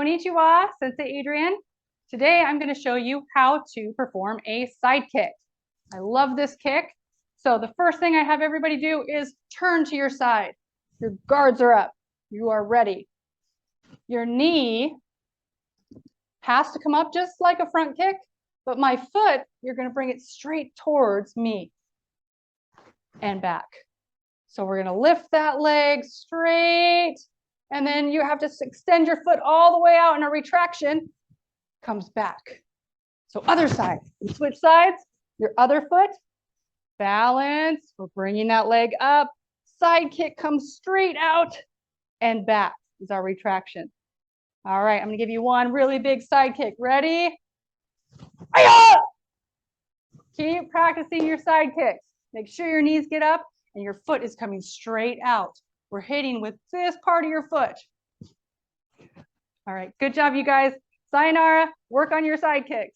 Konnichiwa, Sensei Adrian. Today I'm going to show you how to perform a side kick. I love this kick. So the first thing I have everybody do is turn to your side. Your guards are up. You are ready. Your knee has to come up just like a front kick, but my foot, you're going to bring it straight towards me and back. So we're going to lift that leg straight, and then you have to extend your foot all the way out in a retraction, comes back. So other side, you switch sides, your other foot, balance, we're bringing that leg up, side kick comes straight out and back is our retraction. All right, I'm gonna give you one really big side kick. Ready? Hi-ya! Keep practicing your side kicks. Make sure your knees get up and your foot is coming straight out. We're hitting with this part of your foot. All right, good job, you guys. Sayonara, work on your side kicks.